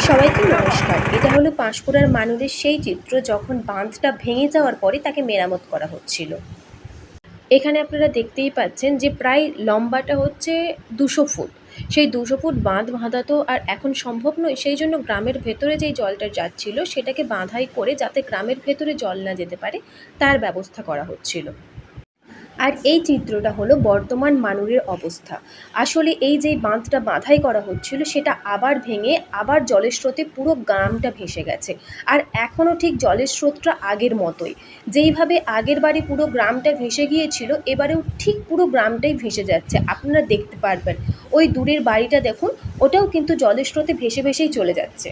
সবাইকে নমস্কার। এটা হলো পাঁশকুড়ার মানুষের সেই চিত্র যখন বাঁধটা ভেঙে যাওয়ার পরে তাকে মেরামত করা হচ্ছিল। এখানে আপনারা দেখতেই পাচ্ছেন যে প্রায় লম্বাটা হচ্ছে ২০০ ফুট। সেই ২০০ ফুট বাঁধ বাঁধা তো আর এখন সম্ভব নয়, সেই জন্য গ্রামের ভেতরে যেই জলটা যাচ্ছিল সেটাকে বাঁধাই করে যাতে গ্রামের ভেতরে জল না যেতে পারে তার ব্যবস্থা করা হচ্ছিল। আর এই চিত্রটা হলো বর্তমান মানুরের অবস্থা। আসলে এই যে বাঁধটা বাঁধাই করা হচ্ছিল সেটা আবার ভেঙে আবার জলের স্রোতে পুরো গ্রামটা ভেসে গেছে। আর এখনও ঠিক জলের স্রোতটা আগের মতোই। যেইভাবে আগের বারে পুরো গ্রামটা ভেসে গিয়েছিল এবারেও ঠিক পুরো গ্রামটাই ভেসে যাচ্ছে। আপনারা দেখতে পারবেন ওই দূরের বাড়িটা দেখুন, ওটাও কিন্তু জলের স্রোতে ভেসে ভেসেই চলে যাচ্ছে।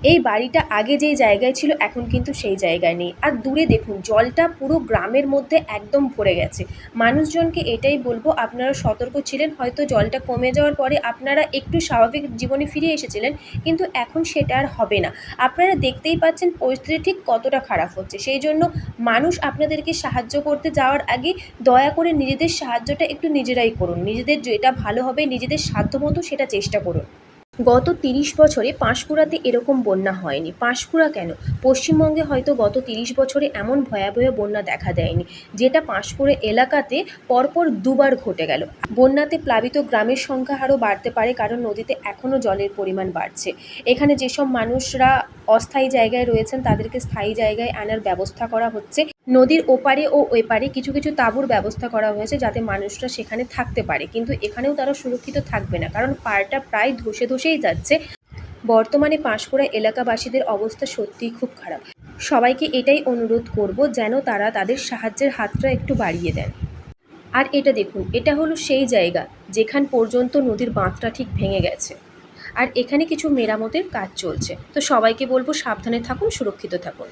এই বাড়িটা আগে যেই জায়গায় ছিল এখন কিন্তু সেই জায়গায় নেই। আর দূরে দেখুন জলটা পুরো গ্রামের মধ্যে একদম ভরে গেছে। মানুষজনকে এটাই বলবো, আপনারা সতর্ক ছিলেন, হয়তো জলটা কমে যাওয়ার পরে আপনারা একটু স্বাভাবিক জীবনে ফিরে এসেছিলেন, কিন্তু এখন সেটা আর হবে না। আপনারা দেখতেই পাচ্ছেন পরিস্থিতি ঠিক কতটা খারাপ হচ্ছে। সেই জন্য মানুষ আপনাদেরকে সাহায্য করতে যাওয়ার আগে দয়া করে নিজেদের সাহায্যটা একটু নিজেরাই করুন। নিজেদের যেটা ভালো হবে নিজেদের সাধ্যমতো সেটা চেষ্টা করুন। গত ৩০ বছরে পাঁশকুড়াতে এরকম বন্যা হয়নি। পাঁশকুড়া কেন, পশ্চিমবঙ্গে হয়তো গত ৩০ বছরে এমন ভয়াবহ বন্যা দেখা দেয়নি, যেটা পাঁশকুড়া এলাকাতে পরপর দুবার ঘটে গেল। বন্যাতে প্লাবিত গ্রামের সংখ্যা আরও বাড়তে পারে, কারণ নদীতে এখনও জলের পরিমাণ বাড়ছে। এখানে যেসব মানুষরা অস্থায়ী জায়গায় রয়েছেন তাদেরকে স্থায়ী জায়গায় আনার ব্যবস্থা করা হচ্ছে। নদীর ওপারে ও এপারে কিছু কিছু তাঁবুর ব্যবস্থা করা হয়েছে যাতে মানুষরা সেখানে থাকতে পারে, কিন্তু এখানেও তারা সুরক্ষিত থাকবে না, কারণ পাড়টা প্রায় ধসে ধসেই যাচ্ছে। বর্তমানে পাঁশকুড়া এলাকাবাসীদের অবস্থা সত্যিই খুব খারাপ। সবাইকে এটাই অনুরোধ করব যেন তারা তাদের সাহায্যের হাতটা একটু বাড়িয়ে দেন। আর এটা দেখুন, এটা হলো সেই জায়গা যেখান পর্যন্ত নদীর বাঁধটা ঠিক ভেঙে গেছে। আর এখানে কিছু মেরামতের কাজ চলছে। তো সবাইকে বলবো সাবধানে থাকুন, সুরক্ষিত থাকুন।